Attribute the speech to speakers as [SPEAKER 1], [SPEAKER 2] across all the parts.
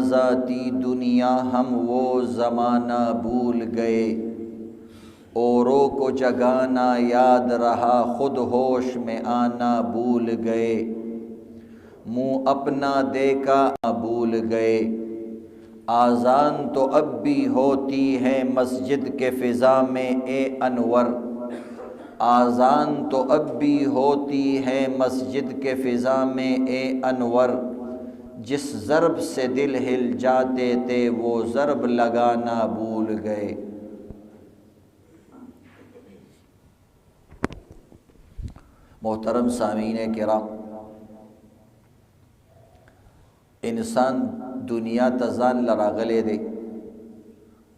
[SPEAKER 1] ذاتی دنیا ہم وہ زمانہ بھول گئے، اوروں کو جگانا یاد رہا خود ہوش میں آنا بھول گئے، منہ اپنا دیکھا بھول گئے، آذان تو اب بھی ہوتی ہے مسجد کے فضا میں اے انور، آذان تو اب بھی ہوتی ہے مسجد کے فضا میں اے انور، جس ضرب سے دل ہل جاتے تھے وہ ضرب لگانا بھول گئے۔ محترم سامعین کرام، انسان دنیا ته ځان لراغلی دی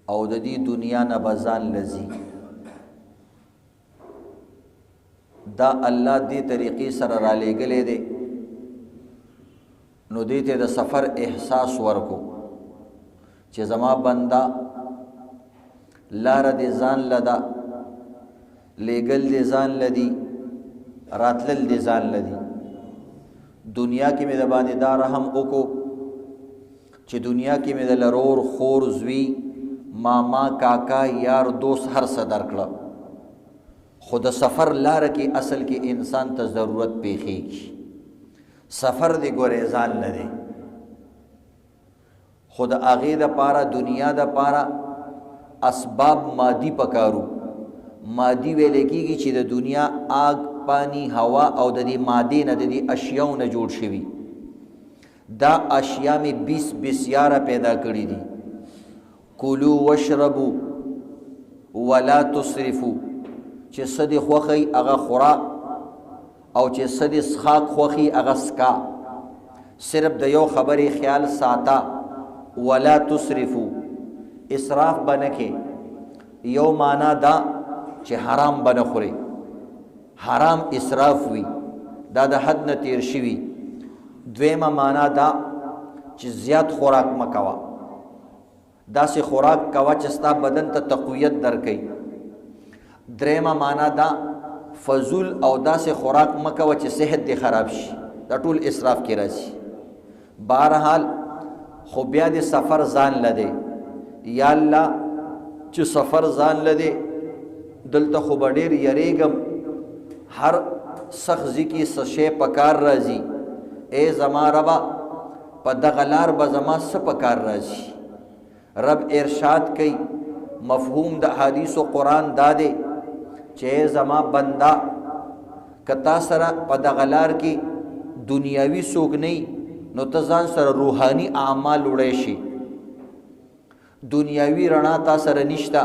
[SPEAKER 1] او د دې دنیا نه به ځان لځي، دا الله دې طریقې سره را لېږلی دی نو دې ته د سفر احساس ورکو چې زما بنده لاره دې ځان لده، لېږل دې ځان لدي، راتلل دې ځان لدي۔ دنیا کې مې د باندې دا رحم وکړو چې دنیا کې مې د لرور خور زوی ماما کاکا یار دوست هر څه درکړه، خو د سفر لاره کې اصل کې انسان ته ضرورت پیښیږي، سفر دی ګورې ځان نه دی، خو د هغې دپاره دنیا دپاره اسباب مادي پکارو، مادي ویلی کېږي چې د دنیا آگ پانی هوا او د دې مادې نه د دې اشیاو نه جوړ شوي، دا اشیا می 20 بسیاره پیدا کړي دي، کلو وشربو ولا تسرفو، چې څه دې خوښوي هغه خوره او چې څه دې څښاک خوښي هغه څکا، صرف د یو خبرې خیال ساته، ولا تسرفو، اسراف به نه کې، یو معنا دا چې حرام به نه خوري، حرام اسراف وي، دا د حد نه تیر شوي، دویمه معنا دا چې زیات خوراک مه کوه، داسې خوراک کوه چې ستا بدن ته تقویت درکوي، دریمه معنا دا فضول او داسې خوراک مه کوه چې صحت دې خراب شي، دا ټول اسراف کې راځي۔ بهرحال خو بیا دې سفر ځان لده، یا الله چې سفر ځان لده دلته خو به ډېر یریږم، ہر سخزی کی سشے پکار رازی، اے زما ربا پا دغلار بزما سپکار رازی، رب ارشاد کئی مفہوم دا حدیث و قرآن دادے چے زما بندہ کتا سرا پا دغلار کی دنیاوی سوک نہیں نو تزان سر روحانی اعمال اڑیشی، دنیاوی رنا تا سر نشتا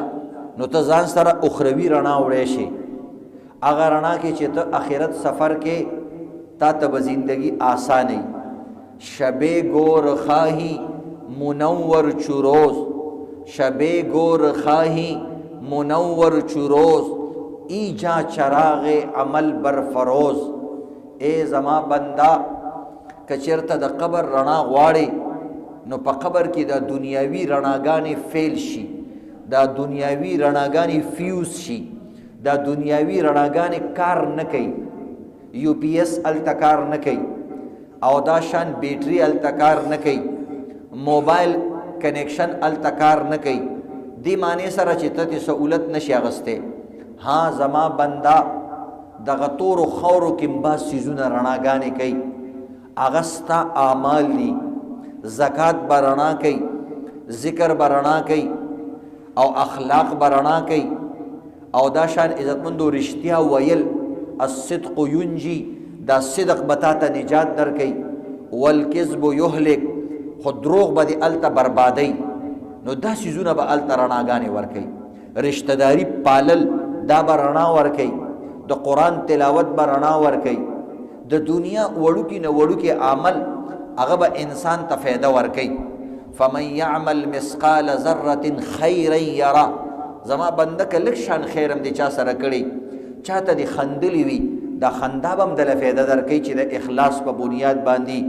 [SPEAKER 1] نو تزان سر اخروی رنا اڑیشی، اگر رنا کے چیتا آخرت سفر کے تا تب زندگی آسانی، شب گور خواہی منور چروز، شب گور خواہی منور چروز، ای جا چراغ عمل برفروز، اے زما بندہ کچرتا دا قبر رنا غواڑی نو پا قبر کی دا دنیاوی رناگانی فیل شی، دا دنیاوی رناگانی فیوز شی، دا دنیاوی رناگانی کار نکی، یو پی ایس التکار نکی، او دا شان بیٹری التکار نکی، موبائل کنیکشن التکار نکی، دی معنی سره چې ته سہولت نشي اغسته، ہاں زما بندہ دا غطور و خور و کمباز سیزون رناگانی کئی، اغستا اعمال دی، زکاة برنا کئی، ذکر برنا کئی، او اخلاق برنا کئی، او دا شان عزت مندو رشتیا ویل، الصدق ینجی، دا صدق بتاتا نجات در کئی، والکذب یهلک، خود دروغ با دی التا بربادی، نو دا سیزون با التا رناگانی ور کئی، رشتہ داری پالل دا با رنا ور کئی، دا قرآن تلاوت با رنا ور کئی، دا دنیا وڑو کی نوڑو کی عمل اغب انسان تفیدہ ور کئی، فمن یعمل مسقال ذرت خیرا یرا، زما بندک لکشان خیرم دی چا سره کړي، چاته دی خندلی وی دا خندابم دل فیده در کئی چی دا اخلاص پا بنیاد باندی،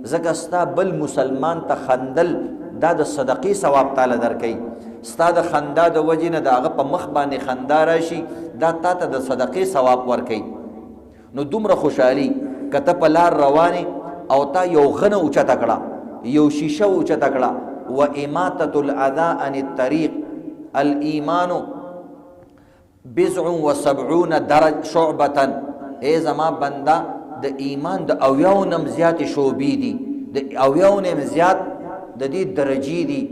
[SPEAKER 1] زکا ستا بل مسلمان تا خندل دا دا صدقی ثواب تعالی در کئی، ستا دا خندا دا وجین دا اغا پا مخ باندې خندا راشی دا تا تا دا صدقی ثواب ور کئی، نو دومره خوشحالی کتا پا لار روانی او تا یو غن اوچا تکڑا یو شیشه اوچته کړه و اماتة الاذى عن الطریق الایمان 79 شعبة. ای زما بنده د ایمان د اویاو نم زیات شعبې دي، د اویاو نم زیات د دې درجې دي.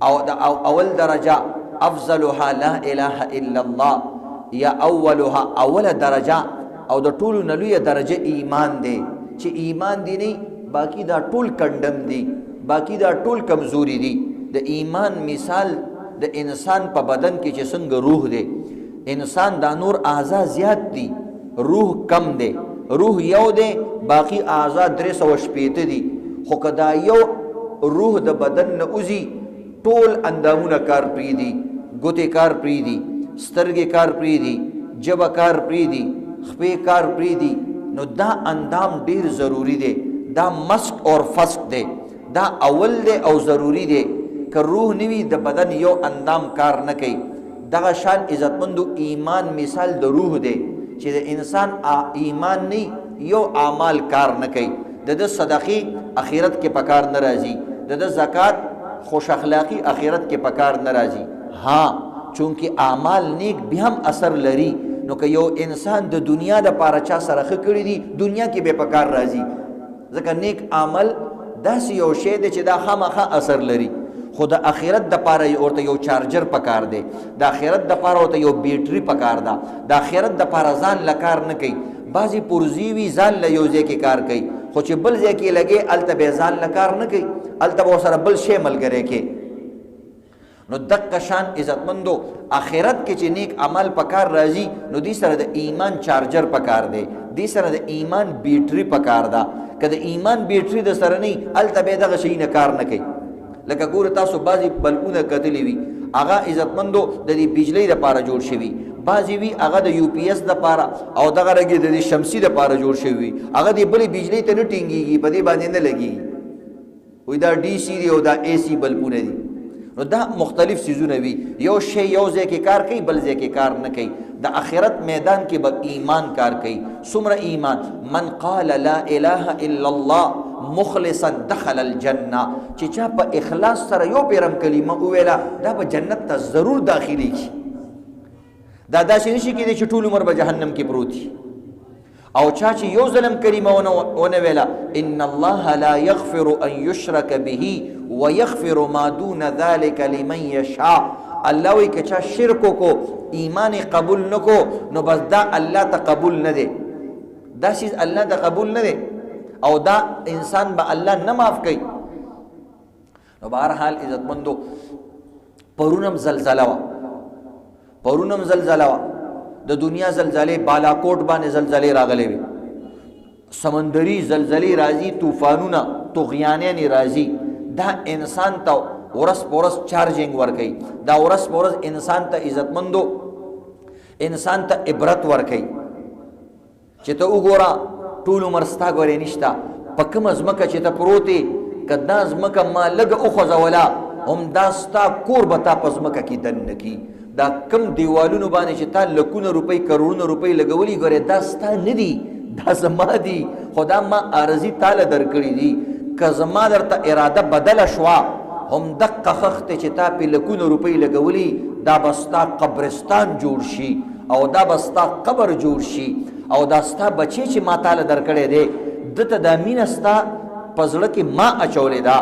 [SPEAKER 1] او د اول درجه افضلها لا اله الا الله، یا اولها اول درجه او د ټولو نه لویه درجه ایمان دی. چې ایمان دی نه باقی دا ټول کندم دی، باقی دا ټول کمزوري دي. د ایمان مثال د انسان په بدن کې چې څنګه روح دی، انسان دا نور اعضاء زیات دي، روح کم دی. روح یو دی، باقی اعضاء 380 دي. خو که دا یو روح د بدن نه وځي ټول اندامونه کار پریدي، ګوتې کار پریدي، سترګې کار پریدي، ژبه کار پریدي، خپې کار پریدي. نو دا اندام ډیر ضروری دی، دا مسک اور فسک دی، دا اول دی او ضروری دی. که روح نوی د بدن یو اندام کار نه کوي. دغه شان عزتمندو ایمان مثال د روح دی چې د انسان ایمان نه یو اعمال کار نه کوي. د صدقې اخرت کې پکار نه راځي، د زکات خوش اخلاقی اخرت کې پکار نه راځي. ها چونکه اعمال نیک به هم اثر لري. نو که یو انسان د دنیا د پاره چا سره ښه کړي دي دنیا کې به پکار راځي، ځکه نیک عمل داسې یو شی دی چې دا خامخا اثر لري. خو د اخرت د پاره ورته یو چارجر پکار دی، د اخرت د پاره ورته یو بیټری پکار ده. د اخرت د پاره ځان لکار نه کوي. بعضی پرزی وی ځان له یو ځای کې کار کوي، خو چې بل ځای کې لګي الته به ځان لکار نه کوي، الته به سره بل شی ملګری کې. نو دقه شان عزتمندو اخرت کې چې نیک عمل پکار راځي نو دې سره د ایمان چارجر پکار دی، دې سره د ایمان بیټری پکار ده. که د ایمان بیټری د سره نه الته به دغه شی نه کار نه کوي. لکه ګوره تاسو بعضی بلبونه کتلی وي هغه عزتمندو د دې بجلی د پاره جوړ شوي، بعضی وی هغه د یو پی ایس د پاره او دغه رګي د شمسي د پاره جوړ شوي، هغه د بلې بجلی ته نه ټینګيږي، په دې باندې نه لګي. وې دا ډي سی دی او دا اي سی بلبونه دي. نو دا مختلف سيزونه وي، یو شی یو ځای کې کار کوي بل ځای کې کار نه کوي. د اخرت میدان کې به ایمان کار کوي. څومره ایمان؟ من قال لا اله الا الله مخلصا دخل الجنه. چې چا په اخلاص سره یو پیرم کلمه وویله دا به جنت ته ضرور داخلي کی. دا داسې نشي کېدی چې ټول عمر به جهنم کې پروت وي. او چا چې یو ظلم کلمه ونه ویله ان الله لا يغفر ان يشرك به ويغفر ما دون ذلك لمن يشاء. الله وی که چا شرک کو ایمان قبول نکو نو بس دا الله ته قبول نه دی، دا چیز الله ته قبول نه دی او دا انسان به الله نه معاف کوي. نو بهرحال عزتمندو پرونم زلزله وا، پرونم زلزله وا، د دنیا زلزلې بالاکوټ باندې زلزلې راغلې وي، سمندري زلزلې راځي، طوفانونه طغیانین راځي. دا انسان ته ورس پورس چارجنگ ورکي، دا ورس پورس انسان ته عزتمندو انسان ته عبرت ورکي چې ته وګوره ټول عمر ستا ګورې نشته په کوم ځمکه چې ته پروتې که دا ځمکه ما لږ وخوځوله هم دا ستا کور به تا په ځمکه کې دننه کي. دا کم دیوالونو باندې چې تا لکونه روپۍ کروڑونه روپۍ لګولي ګورې دا ستا نه دي، دا زما دي، خو دا ما عارضي تاله درکړي دي. که زما درته اراده بدله شوه هم دقه خښ چې تا پې لکونه روپۍ لګولي دا به ستا قبرستان جوړ شي او دا به ستا قبر جوړ شي او دا ستا بچی چې ما تاله درکړی دی دته دا مینه ستا په زړه کې ما اچولې ده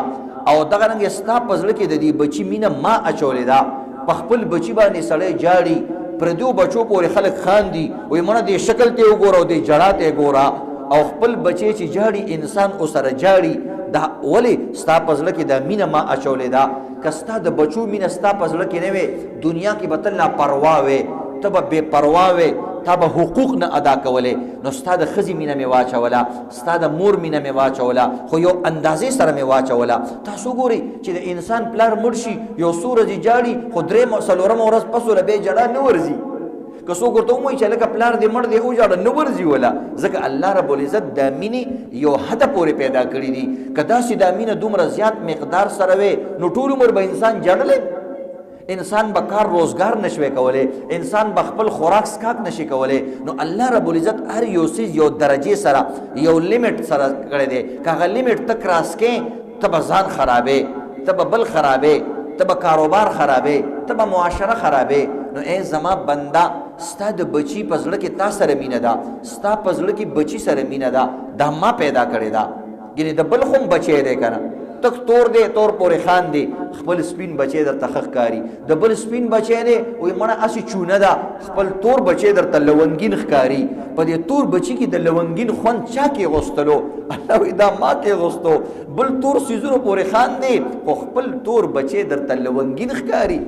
[SPEAKER 1] او دغه رنګې ستا په زړه کې د دې بچي مینه ما اچولې ده. په خپل بچي باندې سړی جاړي، پردیو بچو پورې خلک خاندي، وایي مړه دې شکل ته وګوره او دې جړا ته ګوره. او خپل بچی چې جاړي انسان اوسره جاړي دا ولې ستا په زړه کې دا مینه ما اچولې ده. که ستا د بچو مینه ستا په زړه کې نه وې دنیا کې به تل ناپروا وې، ته به بې پروا وې، تا به حقوق نه ادا کولې. نو ستا د ښځې مینه مې واچوله، ستا د مور مینه مې واچوله، خو یو اندازې سره مې واچوله. تاسو ګورئ چې د انسان پلار مړ شي یو څو ورځې جاړي خو درېیمه څلورمه ورځ پس وله بیا جړا نه ورځي. که څوک ورته ووایي چې لکه پلار دې مړ دی وژاړه نه ورځي وله، ځکه الله رب العزت دا مینې یو حده پورې پیدا کړي دي. که داسې دا مینه دومره زیات مقدار سره وې نو ټول عمر به انسان جړلی، انسان به کار روزګار نشوي کولی، انسان به خپل خوراک سکاک نشي کولی. نو الله رب العزت هر یو څیز یو درجې سره یو لیمټ سره کړی دی. که هغه لیمټ ته کراس کې تب ځان خرابې، تب بل خرابې، تب کاروبار خرابې، تب معاشره خرابې. نو ای زما بندا ستا د بچی په زړه کې تا سره مینه ده، ستا په زړه کې بچی سره مینه ده، دا ما پیدا کړې ده. ګینې د بل خو بچی دی که نه، تک تور دی تور پورې خان دی، خپل سپین بچی درته ښه ښکاري. د بل سپین بچی دی وایي مړه هسې چونه ده، خپل تور بچی درته لونګین ښکاري. په دې تور بچي کې د لونګین خوند چا کې غوستلو؟ الله وایي دا ما کې غوستو. بل تور سیزونو پورې خان دی خو خپل تور بچی درته لونګین ښکاري.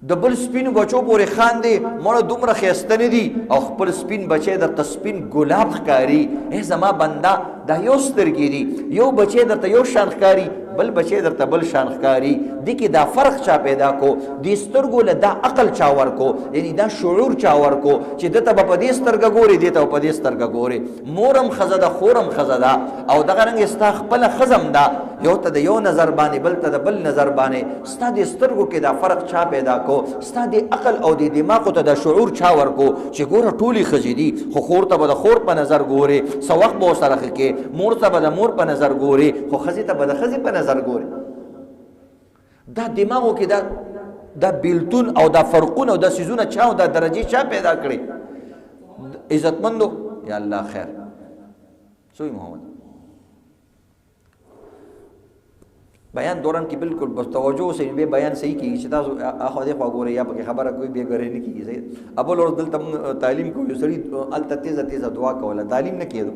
[SPEAKER 1] د بل سپین بچو پورې خان دی مړه دومره ښایسته نه دي او خپل سپین بچی درته سپین ګلاب ښکاري. ای زما بنده دا یو سترګې دي، یو بچی درته یو شان ښکاري، بل بچی درته بل شان ښکاري. دې کې دا فرق چا پیدا کو؟ دې سترګو له دا عقل چا ورکو، یعنی دا شعور چا ورکو چې دته به په دې سترګه ګوري، دې ته به په دې سترګه ګوري. مورم ښځه ده، خورم ښځه ده، او دغه رنګې ستا خپله ښځم ده. یو ته د یو نظر باندې، بل ته د بل نظر باندې. ستا دې سترګو کې دا فرق چا پیدا کو؟ ستا دې عقل او دې دماغو ته دا شعور چا ورکو چې ګوره ټولې ښځې دي، خو خور ته به د خور په نظر ګوري، څه وخت به ورسره ښه کې، مور ته به د مور په نظر ګوري، خو ښځې ته به د ښځې په نظر ګوري. دا دماغو کې دا بیلتون او دا فرقونه او دا سیزونه چا او دا درجې چا پیدا کړي؟ عزتمندو یا الله خیر. سوی محمد بیان دوران کې بالکل بس توجه سي به بیان صحیح کیږي چې تاسو اخو دې خوا ګورئ یا پکې خبره کوئی به غره نه کیږي. صحیح ابل اور دلته تعلیم کوي سړي ال تیزه تیزه دعا کوله، تعلیم نه کیدو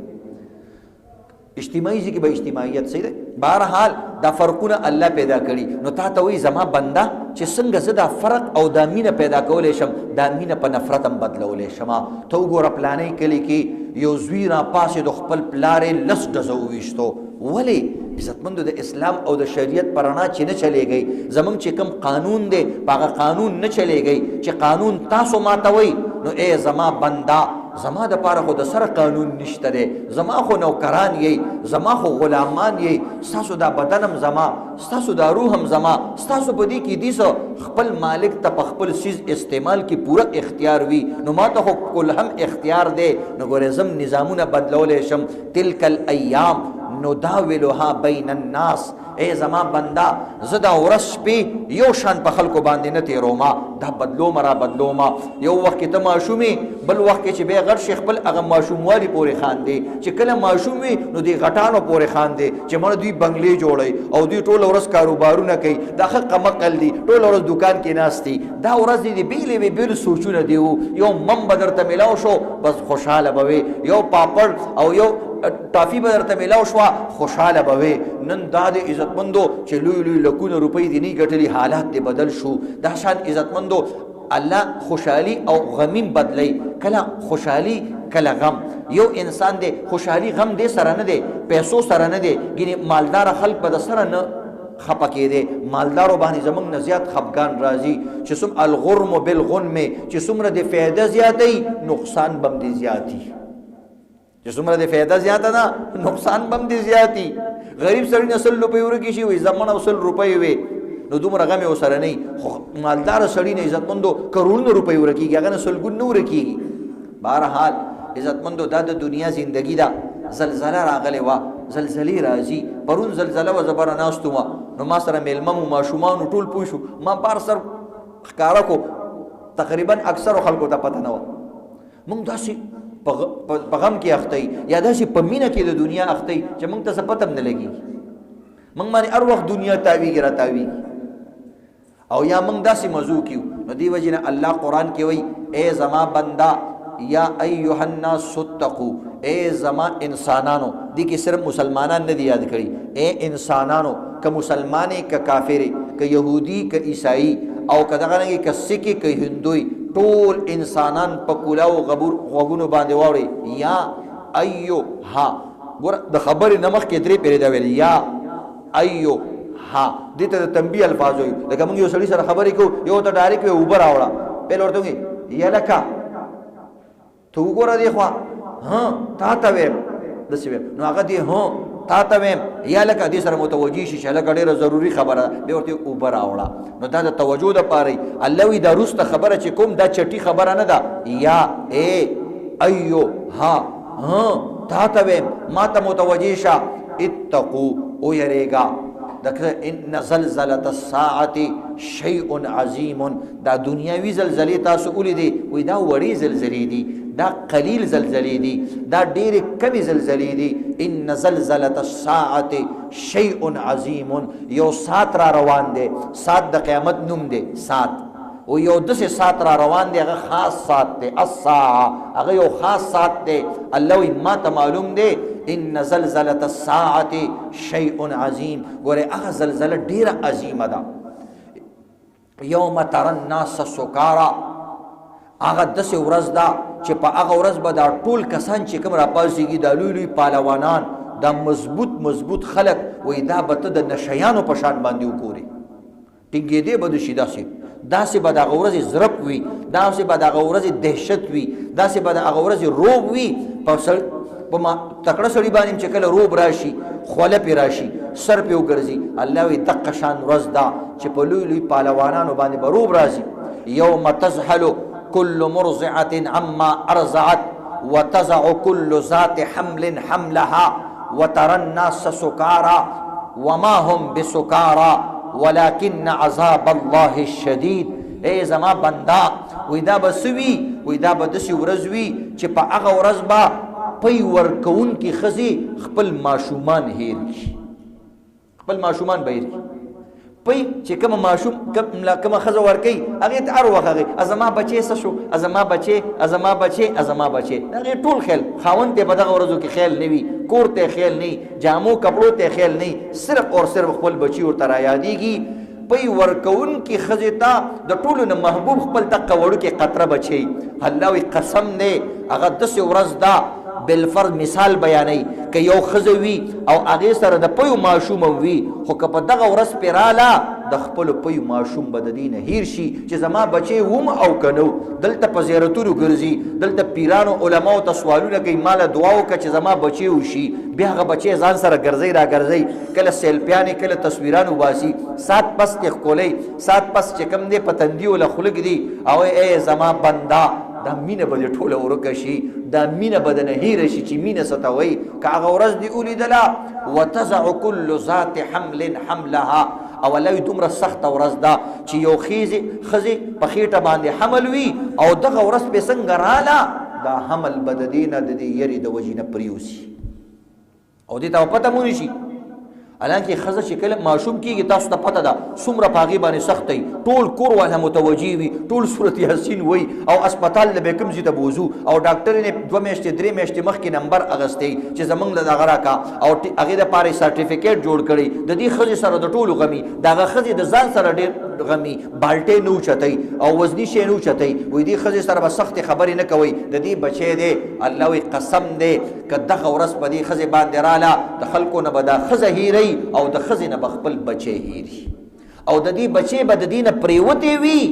[SPEAKER 1] اجتماعي ځکه به اجتماعیت. صحیح ده. بهرحال دا فرقونه الله پیدا کړي. نو تا ته وایي زما بنده چې څنګه زه دا فرق او دا مینه پیدا کولی شم، دا مینه په نفرت هم بدلولی شم. ته وګوره پلانۍ کلي کې یو زوی را پاسې د خپل پلار یې لس ډزه وویشتو. ولې؟ عزتمندو د اسلام او د شریعت پر رڼا چې نه چلیږئ، زمونږ چې کوم قانون دی په هغه قانون نه چلیږئ چې قانون تاسو ماتوئ. نو ای زما بنده زما د پاره خو د سره قانون نشته دی، زما خو نوکران یی، زما خو غلامان یی، ستاسو دا بدنم زما، ستاسو دا روحم زما، ستاسو په دې کې دي څه خپل مالک ته په خپل سیز استعمال کې پوره اختیار وي. نو ما ته خو کل هم اختیار دی. نو ګورې زم نظامونه بدلولی شم. تلک الایام نداولها بین الناس. ای زما بندا زه دا ورځ شپې یو شان په خلکو باندې نه تېروما، دا بدلومه را بدلومه. یو وخت کې ته ماشوم یې، بل وخت کې چې بیا غټ شي خپل هغه ماشوموالي پورې خاندې. چې کله ماشوم وي نو دوی غټانو پورې خاندې چې مړه دوی بنګلې جوړوي او دوی ټوله ورځ کاروبارونه کوي. دا ښه قمقل دي، ټوله ورځ دوکان کې ناست دي. دا ورځ دي بېلې بېل سوچونه دي. یو مم به درته میلاو شو بس خوشحاله به وې، یو پاپړ او یو ټافي به درته میلاو شوه خوشحاله به وې. نن دا د عزتمندو چې لوی لوی لکونه روپۍ دي نه ګټلي، حالات دې بدل شو. دا شان عزتمندو الله خوشحالي او غمیم بدلی. کله خوشحالي کله غم. یو انسان دی خوشحالي غم دې سره نه دی، پیسو سره نه دی. ګینې مالدار خلک به د سره نه خپه کېدی. مالدارو باندې زمونږ نه زیات خفګان راځي چې څوم الغرم بالغنم، چې څومره د فایده زیاتوي نقصان به هم دې زیاتي. چې څومره د فایده زیاته ده نقصان به هم دې زیاتي. غریب سړي نه 100 روپۍ ورکې شي وي زمانه 100 روپۍ وي نو دومره غم یې ورسره نه وي. خو مالدار سړي نه عزتمندو کروڑونه روپۍ ورکېږي، هغه نه سلګون نه ورکېږي. بهرحال عزتمندو دا د دنیا زندگی ده. زلزله راغلې وه، زلزلې راځي. پرون زلزله وه، زه بره ناست وم، نو ما سره میلمه مو ماشومان ټول پوه شو. ما بار سر ښکاره کو، تقریبا اکثرو خلکو ته پته نه وه. موږ داسې په غم کې اختی یا داسې په مینه کې د دنیا اختی چې موږ ته څه پته هم نه لګېږي. موږ باندې هر وخت دنیا تاویږي را تاویږي او یا موږ داسې مزو کیو. نو دې وجې نه الله قرآن کې وایي ای زما بنده یا ایها الناس اتقوا، ای زما انسانانو. دې کې صرف مسلمانان نه دي یاد کړي، ای انسانانو، که مسلمانې که کافرې، که یهودي که عیسائی او که دغه رنګې که سکې که هندوی، ټول انسانان په کولاو غوږونو باندې واورئ. یا ایها، ګوره د خبرې نه مخکې درې پیرې دا ویل یا ایها. دې ته د تنبیه الفاظ وایي. لکه موږ یو سړي سره خبرې کوو، یو ته ډایرکټ وایي اوبه راوړه، پیل ورته وایي یا لکه ته وګوره دې خوا، تا ته ویم داسې ویم. نو هغه دې تا ته ویم یا لکه دې سره متوجه شي چې لکه ډېره ضروري خبره ده، بیا ورته اوبه راوړه. نو دا د توجه دپاره وي. الله وایي دا وروسته خبره چې کوم دا چټي خبره نه ده. یا ایها، تا ته ویم، ما ته متوجه شه. اتقو، او یریگا دکه ان زلزلة الساعه شیء عظیم. دا دنیاوی زلزلې تاسو ولیدې وای دا وړي زلزلې دي، دا قلیل زلزلې دي، دا ډېرې کمې زلزلې دي. ان زلزلة الساعه شیء عظیم، یو سات را روان دی، سات د قیامت نوم دی. سات او یو دسې سات را روان دی، هغه خاص سات دی. الساعه هغه یو خاص سات دی. الله وی ما ته معلوم دی ان زلزلة الساعه شیء عظیم. ګوره هغه زلزله ډیره عظیمه ده. یوم تر الناس سکارا، هغه داسې ورځ ده چې په هغه ورځ به دا ټول کسان چې کوم راپاڅېږي، دا لوی لوی پهلوانان، دا مضبوط خلک، وایي دا به ته د نشیانو په شان باندې وګورې، ټینګېدې به دشي. داسې به د هغه ورځې ضرب وي، داسې به د هغه ورځې دهشت وي، داسې به د هغه ورځې روب وي. په تکړه سړي باندې چې کله روب راشي، خوله پې راشي، سر پې وګرځي، الله وایي دقه شان ورځ ده چې په لوی لوی پهلوانانو باندې به روب راځي. یوم تذهل كل مرضعة عما أرضعت وتضع كل ذات حمل حملها وترى الناس سكارى وما هم بسكارى ولكن عذاب الله الشديد. اے زما بندا وې دا به څه وي؟ وې دا به داسې ورځ وي چې په هغه ورځ به پی ورکوونکي ښځې خپل ماشومان هیر کړي، خپل ماشومان به هیر کړي. پی چې کومه ماشوم کومه ښځه ورکوي هغې ته هر وخت هغې زما بچی څه شو، زما بچی، زما بچی، زما بچی، هغې ټول خیال. خاوند ته په دغه ورځو کې خیال نه وي، کور ته خیال نه وي، جامو کپړو ته خیال نه وي، صرف اور صرف خپل بچي ورته رایادېږي. پی ورکوونکي ښځې ته د ټولو نه محبوب خپل دقه وړوکې قطره بچی. الله وایي قسم دی هغه داسې ورځ ده. بالفرض مثال بیانوي که یو ښځه وي او هغې سره د پیو ماشوم وي، خو که په دغه ورځ پرې راله د خپلو پیو ماشوم به د دې نه هیر شي چې زما بچی وم او که نه. دلته په زیارتونو ګرځي، دلته پیرانو علماو ته سوالونه کوي، ماله دعا وکړه چې زما بچی وشي. بیا هغه بچی ځان سره ګرځئ را ګرځئ، کله سیلپیانې کله تصویران وباسي، سات پس کې ښکلئ، سات پس چې کوم دی په تندي وله خوله ږدي او ای زما بنده دا مینه به دې ټوله ورکه شي، دا مینه به دنه هیره شي چې مینه څه ته وایي. که هغه ورځ دې ولیدله وتضع كل ذات حمل حملها، او الله وایي دومره سخته ورځ ده چې یو ښځې په خېټه باندې حمل وي او دغه ورځ پې څنګه راله، دا حمل به د دې نه د دې یرې د وجې نه پرېوځي او دې ته پته مو نشي. حالانکه ښځه چې کله ماشوم کېږي تاسو ته پته ده څومره په هغې باندې سخت دی، ټول کور والا متوجه وي، ټول صورت یاسین وایي او اسپتال له به کوم ځای ته بوځو او ډاکټر یې 2 میاشتې 3 میاشتې مخکې نمبر اخیستی چې زموږ له دغه راکړه او هغې دپاره یې سرټیفیکیټ جوړ کړی. د دې ښځې سره د ټولو غمي، د هغه ښځې د ځان سره ډېر غمي، بالټۍ نه اوچتئ او وزني شی نه اوچتئ. وایي دې ښځې سره به سختې خبرې نه کوئ، د دې بچی دی. الله وایي قسم دی که دغه ورځ په دې ښځې باندې راله د خلکو نه به دا ښځه هیروي او د ښځې نه به خپل بچی هیري او د دې بچی به د دې نه پرېوتی وي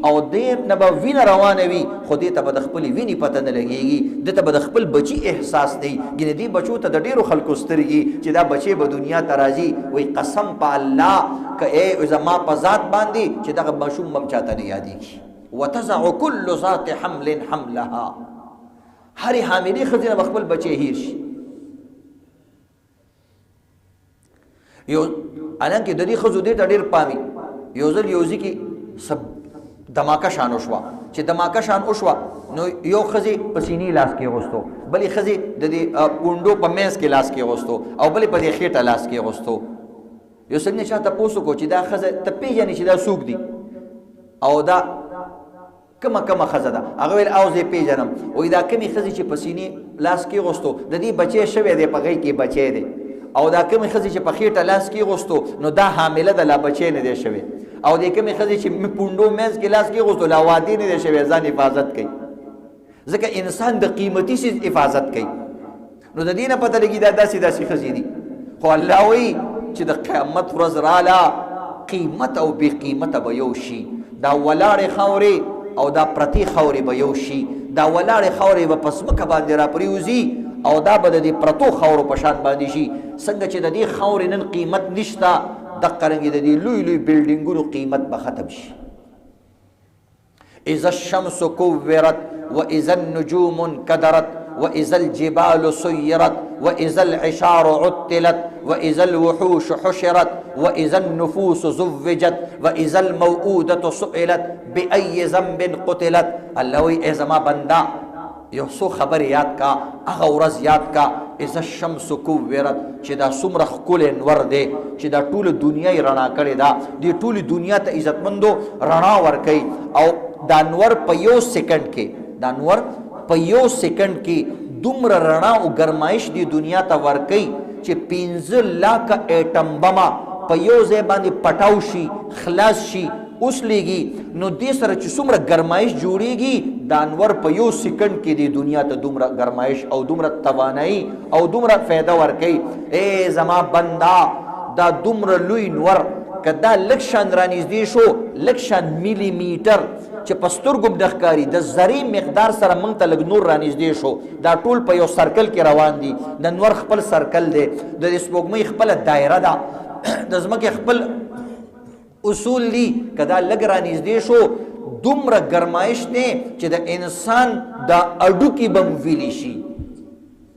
[SPEAKER 1] او دې نه به وینه روانه وي، خو دې ته به د خپلې وینې پته نه لګېږي، دې ته به د خپل بچي احساس دی. ګینې دې بچو ته د ډېرو خلکو سترګې چې دا بچی به دنیا ته راځي. وایي قسم په الله که ای زما په ذات باندې چې دغه ماشوم به هم چاته نه یادېږي. وتضع كل ذات حمل حملها، هرې حاملې ښځې نه به خپل بچی هیر شي. یو حالانکه د دې ښځو دې ته ډېر پامي. یو ځل یو ځای کې دماکه شان وشوه، چې دماکه شان وشوه نو یو ښځې په سینې لاس کې اغوستو، بلې ښځې د دې پونډو په منځ کې لاس کې اغوستو او بلې په دې خېټه لاس کې اغوستو. یو سړي نه چا تپوس وکړو چې دا ښځه ته پېژنې چې دا څوک دي او دا کومه ښځه ده؟ هغه ویل او زه پېژنم. وایي دا کومې ښځې چې په سینې لاس کې اغوستو د دې بچی شوی دی، په غېږ کې بچی دی، او دا کومې ښځې چې په خېټه لاس کې اغوستو نو دا حامله ده، لا بچی نه دی شوی، او د کومې ښځې چې پونډو منځ کې لاس کې اغوستو لا واده نه دی شوی، ځان حفاظت کوي. ځکه انسان د قیمتي څیز حفاظت کوي. نو د دې نه پته لګي دا داسې ښځې دي. خو الله وایي چې د قیامت ورځ راله قیمت او بې قیمته به یو شي. دا ولاړې خاورې او دا پرتې خاورې به یو شي. دا ولاړې خاورې به په ځمکه باندې را پرېوځي او دا به د دې پرتو خاورو په شان باندې شي. څنګه چې د دې خاورې نن قیمت نشته، دقه رنګې د دې لوی لوی بلډینګونو قیمت به ختم شي. اذا الشمس كورت واذا النجوم انكدرت واذا الجبال سيرت واذا العشار عطلت واذا الوحوش حشرت واذا النفوس زوجت واذا الموءودة سئلت بأي ذنب قتلت. الله وی اے زما بندہ یو سو خبر یاد کا، اغه ورځ یاد کا اذا الشمس كورت چې دا څومره ښکلی انور دی چې دا ټوله دنیا یې رڼا کړې ده، دې ټولې دنیا ته عزتمندو رڼا ورکوي. او دا انور په یو سیکنډ کې، دا انور په یو سیکنډ کې دومره رڼا او ګرمایش دی دنیا ته ورکوي چې 15 لاکه ایټم بمه په یو ځای باندې پټاو شي، خلاص شي، اوس لیږي. نو دې سره چې څومره ګرمایش جوړیږي، دا انور په یو سیکنډ کې دی دنیا ته دومره ګرمایش او دومره توانایي او دومره فایده ورکوي. اے زما بندا دا دومره لوی نور که دا لږ شان رانږدې شو، لږ شان میلی میټر چې په سترګو به نه ښکاري، د ذرې مقدار سره موږ ته لږ نور رانږدې شو، دا ټول په یو سرکل کې روان دي. د انور خپل سرکل دی، د سپوږمۍ خپله دایره ده، د ځمکې خپل اصول دي. که دا لږ رانږدې شو دومره ګرمایش دی چې د انسان دا اډوکې به م ویلی شي،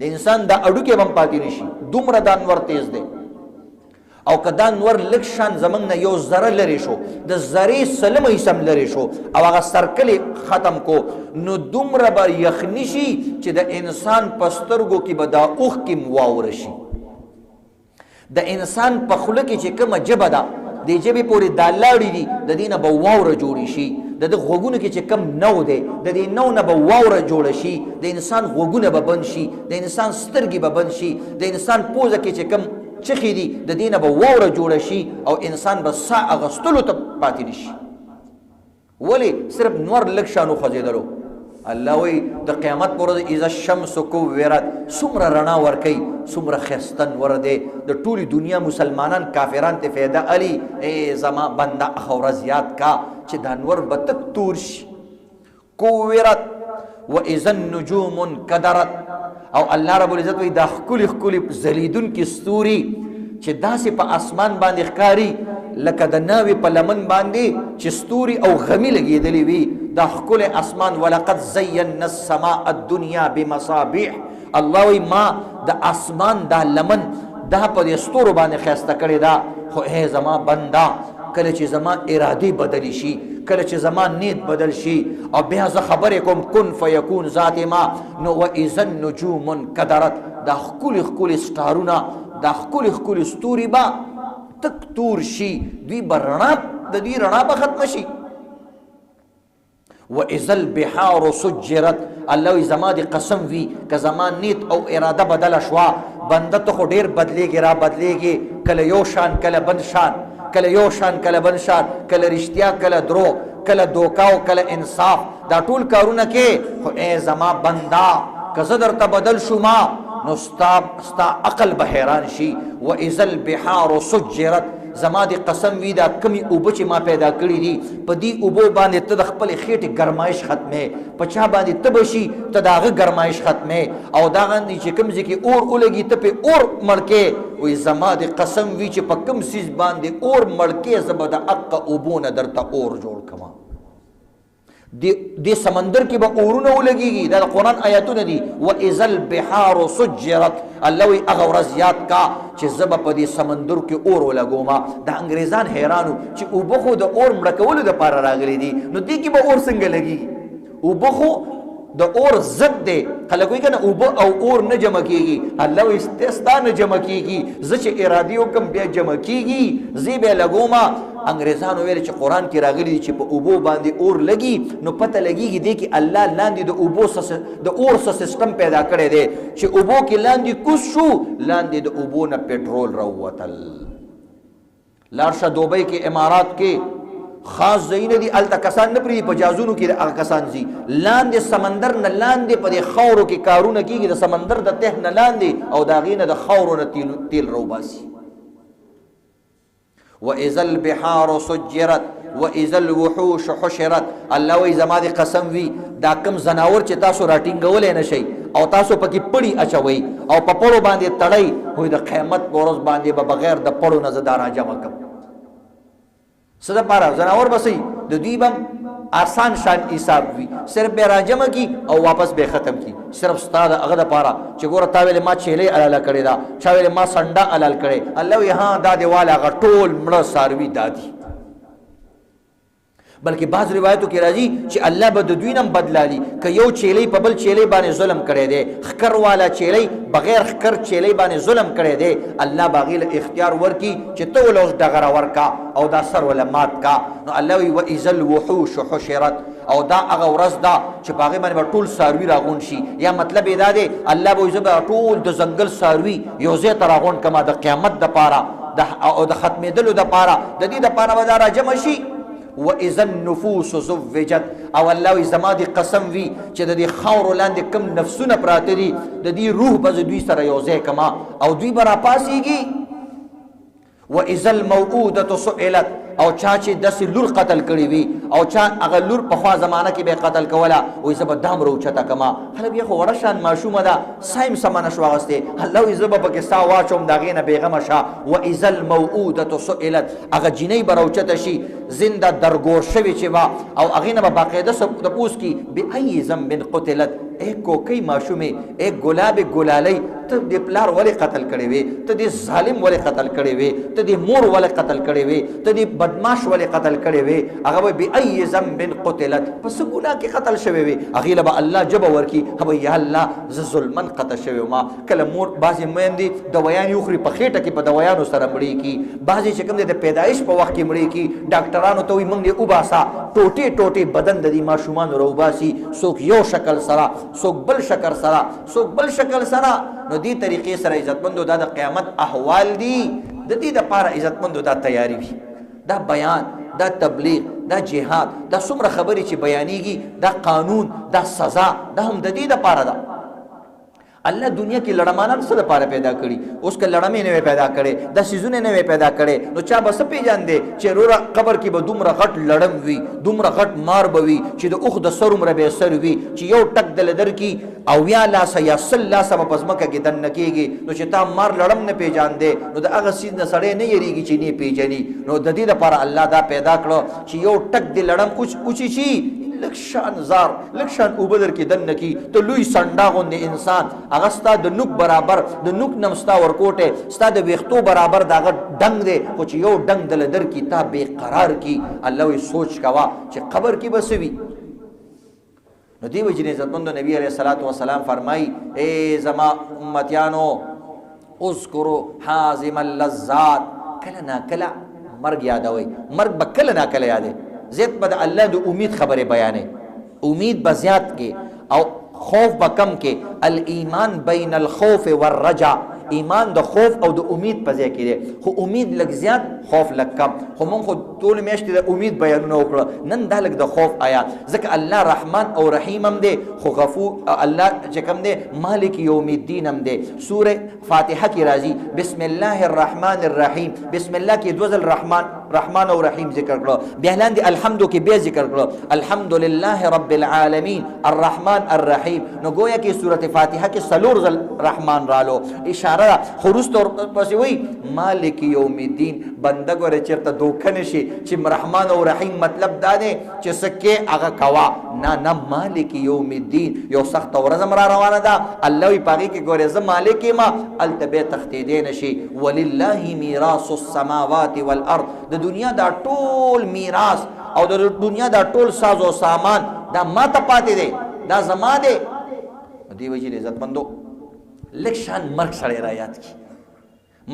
[SPEAKER 1] د انسان دا اډوکې به م پاتې نه شي، دومره دا انور تیز دی. او که دا انور لږ شان زمونږ نه یو ذره لرې شو، د ذرې سلمه حصه م لرې شو او هغه سرکل ختم کو، نو دومره به یخني شي چې د انسان په سترګو کې به دا اوښکې م واوره شي. د انسان په خوله کې چې کومه ژبه ده، د ژبې پورې دا لاړې دي، د دې نه به واوره جوړې شي. د ده غوږونو کې چې کم نو دی، د دې نو نه به واوره جوړه شي، د انسان غوږونه به بند شي، د انسان سترګې به بند شي، د انسان پوزه کې چې کم چخې دي د دې نه به واوره جوړه شي او انسان به ساه اخیستلو ته پاتې نه شي. ولې؟ صرف نور لږ شان وخوځېدلو. الله وی د قیامت پر ورځ اذا الشمس كورت څومره رڼا ورکوي، څومره ښایسته انور دی، د ټولې دنیا مسلمانان کافران ته فایده علي. ای زما بنده هغه ورځ یاد کا چې دا انور به تک تور شي. كورت واذا النجوم انکدرت. او الله رب العزت وی دا ښکلي ښکلي ځلیدونکي ستوري چې داسې په اسمان باندې ښکاري لکه د ناوې په لمن باندې چې ستوري او غمي لګېدلې وي. دا ښکلی اسمان ولقد زینا السماء الدنیا بمصابیح. الله وی ما د اسمان دا لمن دا په دې ستورو باندې ښایسته کړې ده. خو ای زما بنده کله چې زما ارادې بدلی شي، کله چې زما نیت بدل شي او بیا زه خبرې کوم کن فیکون ذات ما، نو واذا النجوم انکدرت. دا ښکلي ښکلي سټارونه، دا ښکلي ښکلي ستوري به تک تور شي، دوی به رڼا، د دوی رڼا به ختمه شي. واذا البحار سجرت. الله وی زما د قسم وي که زما نیت او اراده بدله شوه، بنده ته خو ډېر بدلېږي را بدلېږي، کله یو شان کله بل شان، کله یو شان کله بل شان، کله رښتیا کله درو، کله دوکا او کله انصاف، دا ټول کارونه کې. خو ای زما بنده که زه درته بدل شوما نو ستا عقل به حیران شي. واذا البحار سجرت. زما د قسم وي دا کمی اوبه چې ما پیدا کړي دي، په دې اوبو باندې ته د خپلې خېټې ګرمایش ختمې، په چا باندې ته به شي ته د هغه ګرمایش ختمې، او دغه چې کوم ځای کې اور ولګي ته پې اور مړ کې. وایي زما د قسم وي چې په کوم څیز باندې اور مړ کې زه به د حقه اوبو نه درته اور جوړ کړم. دې سمندر کې به اورونه ولګېږي. دا د قرآن آیاتونه دي. واذا البحار سجرت. الله وی هغه ورځ یاد کا چې زه به په دې سمندر کې اور ولګومه. د انګریزان حیرانو چې اوبه خو د اور مړه کولو دپاره راغلي دي، نو دې کې به اور څنګه لګېږي؟ اوبه خو د اور ضد دی. خلک وایي که نه اوبه او اور نه جمع کېږي. الله وایي ستا نه جمع کېږي، زه چې ارادې وکړم بیا جمع کېږي، زه بیا لګومه. انګریزانو ویل چې قرآن کې راغلي دي چې په اوبو باندې اور لګي، نو پته لګېږي دی کې الله لاندې د اوبو د اور څه سیسټم پیدا کړی دی چې اوبو کې لاندې کوز شو، لاندې د اوبو نه پټرول راووتل. لاړ شه دوبۍ کې، امارات کې خاص ځایونه دي، هلته کسان نه پرېږدي، په جازونو کې هغه کسان ځي. لاندې سمندر نه لاندې په دې خاورو کې کارونه کېږي، د سمندر د تح نه لاندې، او د هغې نه د خاورو نه تیل راوباسي. واذا البحار سجرت واذا الوحوش حشرت. الله وی زما د قسم وي دا کم زناور چې تاسو راټینګولی نه شئ او تاسو پکې پړي اچوئ او په پړو باندې تړئ، وایي د قیامت په ورځ باندې به بغیر د پړو نه زه دا راجمع کړم. څه دپاره؟ زناور به صحیح د دوی به آسان شان حساب وي صرف به راجمه کی او واپس به ختم کی صرف استاد هغه د پاره چې ګوره تا ویلې ما چیلې الاله کړې دا چا ویلې ما سنډا الال کړې الله وی ها دا دیواله هغه ټول مړه ساروي دادي بلکې بعض روایتو کې راځي چې الله به د دوی نم بدلالي که یو چیلې په بل چیلې باندې ظلم کړی دی خکر والا چیلې بغیر خکر چیلې باندې ظلم کړی دی الله باغی له اختیار ورکی چې ته ول اوس ډغره ورکا او دا سر ولا مات کا نو الله وی واذا الوحوش حشرت او دا هغه ورځ دا چې باغی باندې ټول ساروي راغون شي یا مطلب دا دی الله به زبر ټول د ځنګل ساروي یو ځای ته راغون کما د قیامت د پاره او د ختمېدلو د پاره د دې د پاره به دا راجمع شي وَإِذَا النُّفُوسُ زُوِّجَتْ او الله زما دی قسم وی چې د دې خاور لاندې کم نفسونه پراته دي د دې روح به دوی سره یو ځای کما او دوی به راپاسېږي وَإِذَا الْمَوْءُودَةُ سُئِلَتْ او چا چې داسې لور قتل کړي وي او چا هغه لور په خوا زمانه کې به قتل کوله وایي زه به دام راوچته کما خلک بیا خو وړه شان ماشومه ده سایم سمه نشو اخیستی الله وایي زه به پکې سا واچوم د هغې نه بېغمه شه واذا الموءودة سئلت هغه جینۍ به راوچته شي زنده درګور شوې چې وه او هغې نه به باقاعده تپوس کي بأي ذنب قتلت ای کوکۍ ماشومې ای ګلاب ګلالۍ ته دې پلار ولې قتل کړی وې ته دې ظالم ولې قتل کړی وې ته دې مور ولې قتل کړی وې ته دې بدماش ولې قتل کړی وې هغه به بأي ذنب قتلت په څه ګناه کې قتل شوی وې هغې له به الله جبه ورکړي هغه یا الله زه ظلمن قتل شوی وم کله مور بعضې میندې دوایان یوخوري په خېټه کې په دوایانو سره مړې کي بعضې چې کوم دی د پیدایش په وخت کې مړې کي ډاکټرانو ته وایي موږ دې وباسه ټوټې ټوټې بدن د دې ماشومانو راوباسي څوک یو شکل سره څوک بل شکل سره څوک بل شکل سره نو دې طریقې سره عزتمندو دا د قیامت احوال دي د دې دپاره عزتمندو دا تیاری وي دا بیان دا تبلیغ دا جهاد دا څومره خبرې چې بیانېږي دا قانون دا سزا دا هم د دې دپاره ده الله دنیا کې لړمانان څه دپاره پیدا کړي اوس که لړمې نه وی پیدا کړې دا سیزونه نه وی پیدا کړې نو چا به څه پېژاندې چې وروره قبر کې به دومره غټ لړم وي دومره غټ مار به وي چې د اوښ د سر عمره به یې سر وي چې یو ټک دله درکړي او یا لاسه یا سل لاسه به په ځمکه کې دننه کېږي نو چې تا مار لړم نه پېژاندې نو د هغه سیز نه سړی نه یېرېږي چې نه پېژني نو د دې دپاره الله دا پیدا کړه چې یو ټک د لړم اوچی شي لږ شان زار لږ شان اوبه درکې دننه کي ته لوی سنډا غوندې انسان هغه ستا د نوک برابر د نوک نم ستا ورکوټی ستا د ویښتو برابر د هغه ډنګ دی خو چې یو ډنګ دله درکي تا بېقرار کي الله وی سوچ کوه چې قبر کې به څه وي نو دې وجې نه عزتمندو نبي علیه الصلاة وسلام فرمایي ای زما امتیانو اذکرو حازم اللذات کله ناکله مرګ یادوئ مرګ به کله ناکله یادوئ زیات به د الله د امید خبرې بیانې امید به زیات کې او خوف به کم کې الایمان بین الخوف والرجع ایمان د خوف او د امید په ځای کې دی خو امید لږ زیات خوف لږ کم خو مونږ خو ټولې میاشتې د امید بیانونه وکړه نن دا لږ د خوف آیات ځکه الله رحمان او رحیم هم دی خو غفور الله چې کوم دی مالک یوم الدین هم دی سوره فاتحه کې راځي بسم الله الرحمن الرحیم بسم الله کې دوه ځل رحمان او رحیم ذکر کړه بیا لاندې الحمد کې بیا ذکر کړه الحمدلله رب العالمین الرحمن الرحیم نو گویا کې سوره فاتحه کې څلور ځل رحمان رالو اشاره خو وروسته ورپسې وایي مالک یوم الدین بنده ګوره چېرته دوکه نه شي چې رحمان او رحیم مطلب دا دی چې څه کې هغه کوه نه مالک یوم الدین یو سخته ورځ هم را روانه ده الله وایي په هغې کې ګورې زه مالک یم هلته بیا تښتېدی نه شي ولله میراث السماوات والارض د دنیا دا ټول میراث او د دنیا دا ټول ساز و سامان دا ما ته پاتې دی دا زما دی دې وجې د عزتمندو لږ شان مرګ سړی را یاد کړي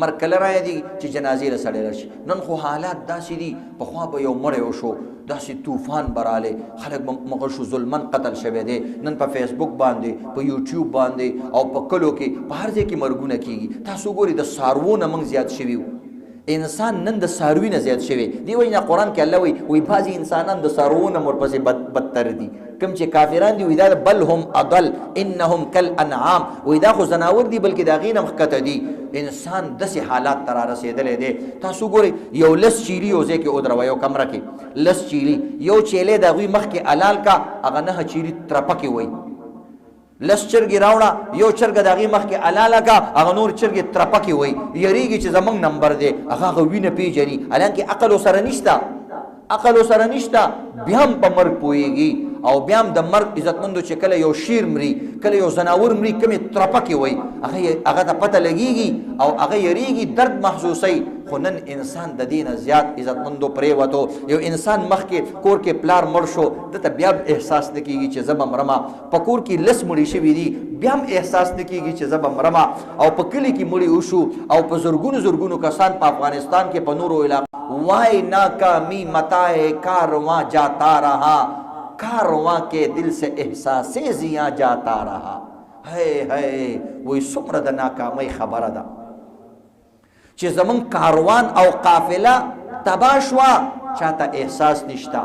[SPEAKER 1] مرګ کله را یادېږي چې جنازې له سړی راشي نن خو حالات داسې دي پخوا به یو مړی وشو داسې طوفان به رالی خلک به مغه شو ظلمن قتل شوی دی نن په فیسبوک باندې په یوټیوب باندې او په کلو کې په هر ځای کې مرګونه کېږي تاسو ګورئ د څاروو نه موږ زیات شوي وو انسان نن د څاروي نه زیات شوی دی وایي نه قرآن کې الله وایي بعضې انسانان د څاروو نه ورپسې بدتر دي کوم چې کافران دي وایي دا بل هم اضل انهم کالانعام وایي دا خو ځناور دي بلکې د هغې نه مخکته دي انسان داسې حالات ته را رسېدلی دی تاسو ګورئ یو لس چیلي یو ځای کې ودروه یو کمره کې لس چیلي یو چیلی د هغوی مخکې حلال کا هغه نهه چیلي ترپه کې وایي لس چرګې راوړه یو چرګه د هغې مخکې حلاله کا هغه نور چرګې ترپه کې وایي یریږي چې زموږ نمبر دی هغه وینه پېژني حالانکې عقل ورسره نشته عقل سره نشته بیا هم په مرګ پوهېږي او بیا هم د مرګ عزتمندو چې کله یو شیر مري کله یو زناور مري کمې ترپکې وي هغه ته پته لګېږي او هغه یریږي درد محسوسوي خو نن انسان د دې نه زیات عزتمندو پرېوتو یو انسان مخکې کور کې پلار مړ شو دته بیا احساس نه کېږي چې زه به مرمه په کور کې لس مړي شوي دي بیا هم احساس نه کېږي چې زه به مرمه او په کلي کې مړي وشو او په زرګونو کسان په افغانستان کې په نورو علاقو وای ناکامی متاع کارواں جاتا رہا کارواں کے دل سے احساس زیاں جاتا رہا ہے وہی سمر د ناکامی خبر ده چې زمون کاروان او قافله تباه شوه چاته احساس نشته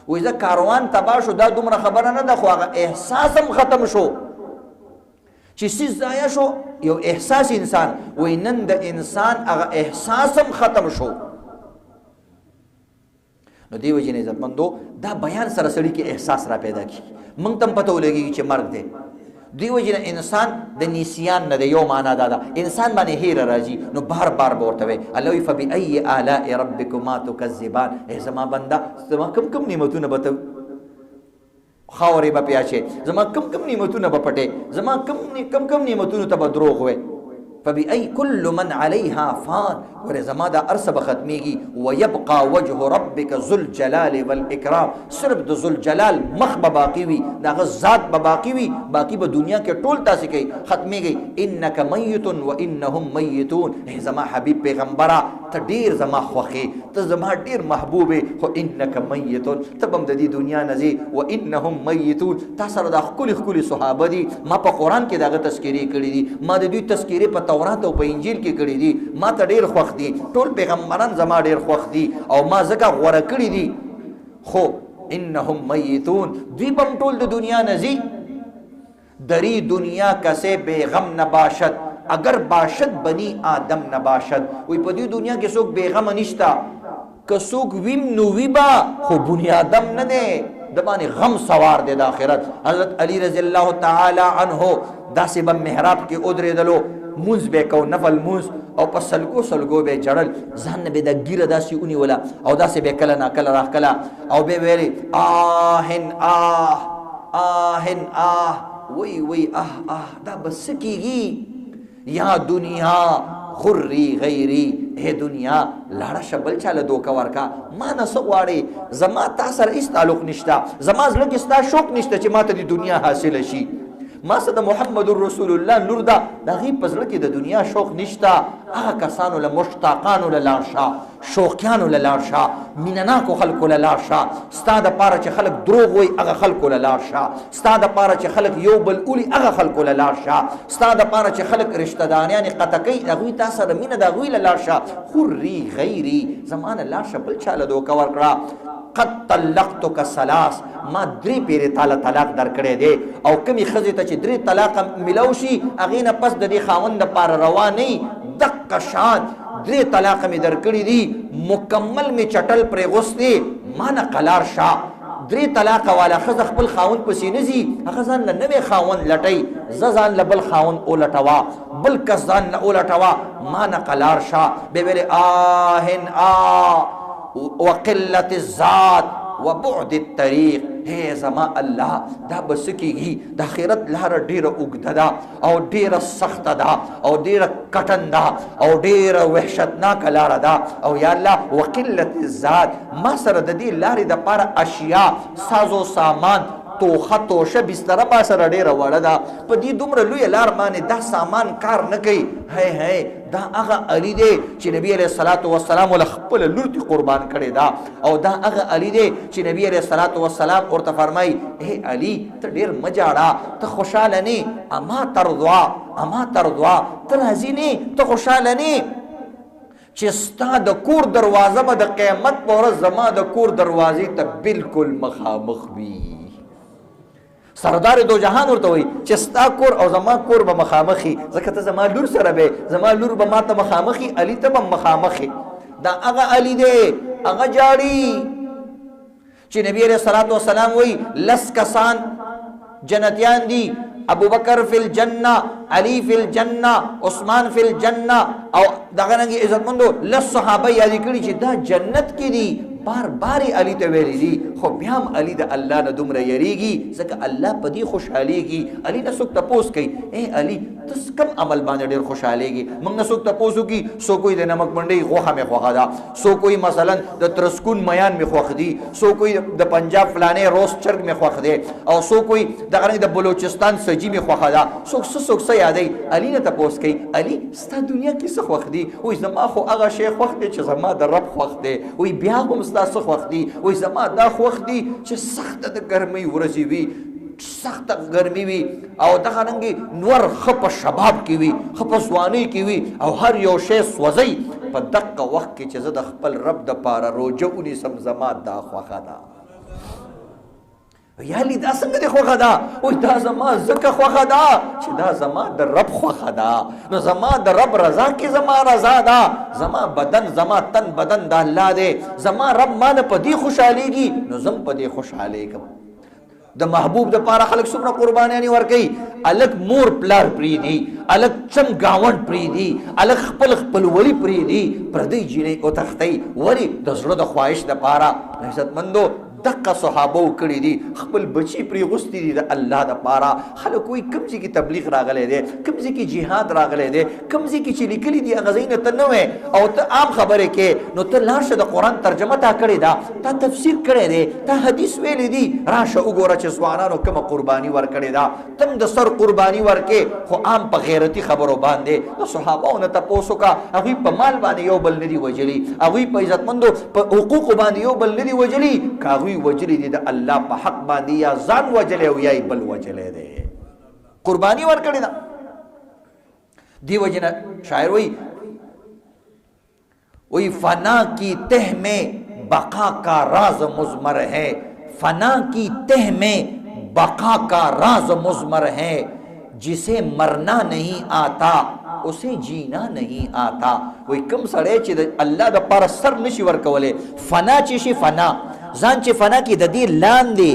[SPEAKER 1] وایي زه کاروان تباه شو دا دومره خبره نه ده خو هغه احساس هم ختم شو چې څیز ضایع شو یو احساس انسان وایي نن د انسان هغه احساس هم ختم شو نو دی وجه نه عزتمندو دا بیان سره سړي کې احساس را پیدا کی موږ تم پته ولګي چې مرګ دی دی وجه نه انسان د نسیان نه یو معنا دا انسان باندې هیر راځي نو بار بار ورته وي الله وی فبأي آلاء ربكما تكذبان زما بندا زما کم نعمتونه بته خاورې به پیاچه زما کم نعمتونه به پټه زما کم نعمتونه ته دروغ وي فبأي كل من عليها فان ورزما دا ارس بختميږي ويبقى وجه ربك ذو الجلال والاكرام صرف د ذو الجلال مخ باقی وي دا ذات باقی وي باقی به دنیا کې ټول تاسو کوي ختميږي انك ميت وانهم ميتون زما حبيب پیغمبره ته ډیر زما خوخي ته زما ډیر محبوبه خو انك ميت تبم د دې دنیا نزي وانهم ميتون تاسو د خولي صحابه دي ما په قران کې داغه تذکری کړی دي ما د دوی تذکری په تورات او په انجیل کې کړی دي ما ته ډیر خوخ دي ټول پیغمبران زما ډیر خوخ دي او ما زکه غوړه کړی دي خو انهم میتون دوی بم ټول د دنیا نزي دری دنیا کسے بے غم نباشد اگر باشد بنی آدم نباشد وی په دې دنیا کې څوک بے غم نشتا که څوک ویم نو ویبا خو بنی آدم نه دی د باندې غم سوار دی د آخرت حضرت علی رضی الله تعالی عنہ داسې به محراب کې ودرېدلو مونز به کو نفل مونز او په سلګو به جړل ځان به د ګیره داسې اونې ولا او داسې به کله نا کله راخ کله او به ویلي آهن وی دا بس کیږي یا دنیا غری غیری اے دنیا لاړه شبل چاله دوکا ورکا ما نه سغواړي زما تاسو سره هیڅ تعلق نشته زما زړه کې ستا شوق نشته چې ما ته د دنیا حاصل شي ما صد محمد رسول الله نور دا غي پزړه کې د دنیا شوق نشتا هغه کسانو له مشتاقانو له لارشا شوقیانو له لارشا مینناکو خلکو له لارشا ستاد پاره چې خلک دروغ وي هغه خلکو له لارشا ستاد پاره چې خلک یو بل اولی هغه خلکو له لارشا ستاد پاره چې خلک رشتہ داران قطکی هغه تاسو د مینه د غوی له لارشا خوري غیری زمانه لارشا بل چاله دوکا ورکړه قد طلقتک ثلاث ما درې پیره تعالی طلاق درکړې دي او کمی خزه ته چې درې طلاق ملو شي اغه نه پس د دې خاوند پر رواني دق شاد درې طلاق می درکړې دي مکمل می چټل پر غوستي مان قلار شاه درې طلاق والا خزه خپل خاوند پسې نزي هغه ځان له نوې خاوند لټي ځان له بل خاوند اولټوا بل کس ځان له اولټوا مان قلار شاه به ویل آهن وقلت الذات وبعد الطريق ہے زما الله دا بس کیږي د آخرت لار ډیره اوږده ده او ډیره سخته ده او ډیره کټن ده او ډیره وحشتناک لار ده او یا الله وقلت الذات ما سره د دې لارې د پاره اشیاء سازو سامان توخه توشه بستر ما سره ډیره وړه ده په دې دومره لوی لار باندې دا سامان کار نه کوي هي دا هغه علی دی چې نبی علیہ الصلوۃ والسلام ول خپل لور ته قربان کړي دا او دا هغه علی دی چې نبی علیہ الصلوۃ والسلام ورته فرمای اے علی ته ډیر مجاړه ته خوشاله نه اما ترضوا ته راضی نه ته خوشاله نه چې ستا د کور دروازه به د قیامت په ورځ زما د کور دروازې ته بالکل مخامخ وي سردار دو جهان ورته وي چې ستا کور او زما کور به مخامخي ځکه ته زما لور سره به زما لور به ما ته مخامخي علی ته به مخامخي دا هغه علی دی هغه جاړي چې نبی علیہ الصلوۃ والسلام وی لس کسان جنتیان دي ابو بکر فی الجنه علی فی الجنه عثمان فی الجنه او دغه رنګ عزت مندو لس صحابه یاد کړي چې دا جنت کې دي بار بار علی ته ویلي دي خو بیا هم علی د الله نه دومره یریږي ځکه الله په دې خوشحالېږي. علی نه څوک تپوس کوي اے علی ته کم عمل باندې ډېر خوشحالېږي؟ موږ نه څوک تپوس وکړي. څوک وایي د نمک منډۍ غوښه مې خوښه ده، څوک وایي مثلا د ترسکون میان مې خوښ دي، څوک وایي د پنجاب فلانې روست چرګ مې خوښ دی، او څوک وایي دغه د بلوچستان سجي مې خوښه ده. څوک څه یادوي؟ علی نه تپوس کوي علی ستا دنیا کې څه خوښ دي؟ وایي زما خو هغه شی خوښ دی چې زما د رب خوښ دی. وایي بیا هم ستا څه خوښ دي؟ وایي زما دا خوښ دي چې سخته د ګرمۍ ورځې وي، سخته ګرمي وي، او دغه رنګې نور ښه په شباب کې وي، ښه په ځوانۍ کې وي، او هر یو شی سوځي. په دقه وخت کې چې زه د خپل رب دپاره روژه ونیسم زما دا خوښه ده. یالي دا څنګه دې خوښه ده؟ وایي دا زما ځکه خوښه ده چې دا زما د رب خوښه ده. نو زما د رب رضا کې زما رضا ده. زما بدن زما تن بدن د الله دی. زما رب ما نه په دې خوشحالېږي نو زم په دې خوشحالېږم. د محبوب د پاره خلک څومره قربانیانې ورکوي. الک مور پلار پرېږدي، الک چم ګاونډ پرېږدي، الک خپل خپلولي پرېږدي، پردۍ جینۍ وتښتوي. ولې؟ د زړه د خواهش د پاره. عزتمندو دقه صحابو کړي دي، خپل بچي پرې غوستي دي د الله د پاره. خلک وایي کوم ځای کې تبلیغ راغلی دی، کوم ځای کې جهاد راغلی دی، کوم ځای کې چې لیکلي دي هغه ځای نه ته نه وې او ته عام خبرې کې، نو ته لاړ شه د قرآن ترجمه تا کړې ده، تا تفسیر کړی دی، تا حدیث ویلی دي، راشه وګوره چې ځوانانو کومه قرباني ورکړې ده. تم د سر قرباني ورکې خو عام په غیرتي خبرو باندې. د صحابو نه تپوس وکړه، هغوی په مال باندې یو بل نه دي وجلي، هغوی په عزتمندو په حقوقو باندې یو بل نه دي وجلي. که هغوی وجلی دی د الله په حق باندې یا ځان وجلی او یا بل وجلی دی، قربانی ورکړی ده. دی وجنه شاعر وی فنا کی تہ میں بقا کا راز مضمر ہے، فنا کی تہ میں بقا کا راز مضمر ہے، جسے مرنا نہیں آتا اسے جینا نہیں آتا. وی کم سړی چې د الله د پاره سر نشي ورکولی، فنا چې شي فنا ځان چې فنا کې د دې لاندې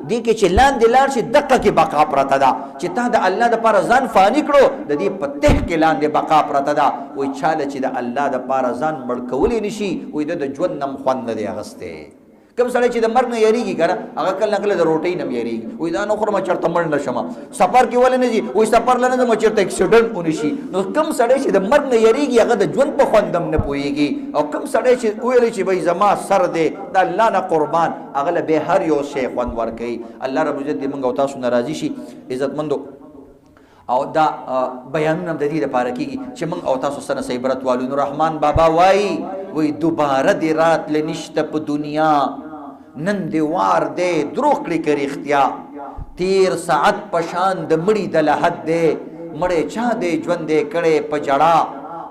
[SPEAKER 1] دې کې چې لاندې لاړ شي دقه کې بقا پرته ده. چې تا د الله دپاره ځان فاني کړو د دې په تح کې لاندې بقا پرته ده. وایي چاله چې د الله دپاره ځان مړ کولی نه شي وایي د ژوند نه م خوند نه دی اخیستی. کوم سړی چې د مرګ نه یریږي که نه هغه کله نه کله د روټۍ نه م یریږي. وایي دا نه خورم چېرته مړ نه شم. سفر کې ولې نه ځي؟ وایي سفر له نه ځم چېرته اکسیډنټ ونه شي. نو کوم سړی چې د مرګ نه یریږي هغه د ژوند په خوند هم نه پوهېږي. او کوم سړی چې ویلی چې بھائی زما سر دی د الله نه قربان، هغه له بیا هر یو شی خوند ورکوي. الله رب العزت دې موږ او تاسو نه راضي شي. عزتمندو او دا بیانونه د دې لپاره کېږي چې موږ او تاسو سره څه عبرت والو. نور رحمان بابا وایي دوباره دې راتله نشته په دنیا، نن دې وار دی دروغ کړي که رښتیا، تیر ساعت پشان د مړي د لحد دی، مړی چا دی ژوند دی کړی په جړا،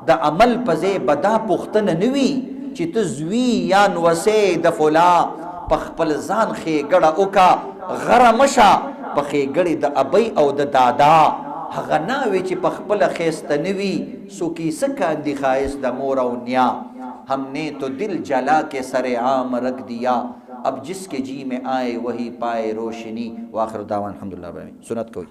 [SPEAKER 1] د عمل په ځای به دا پوښتنه نه وي چې ته زوی یا نوسی د فلا، په خپل ځان ښېګړه وکړه غره مه شه په ښېګړې د ابۍ او د دادا. هغه ناوې چې په خپله ښایسته نه وي څوکې څه کاندي ښایست د مور او نیا. ہم نے تو دل جلا کے سر عام رکھ دیا، اب جس کے جی میں آئے وہی پائے روشنی. واخر دعوان الحمدللہ. سنت کوئی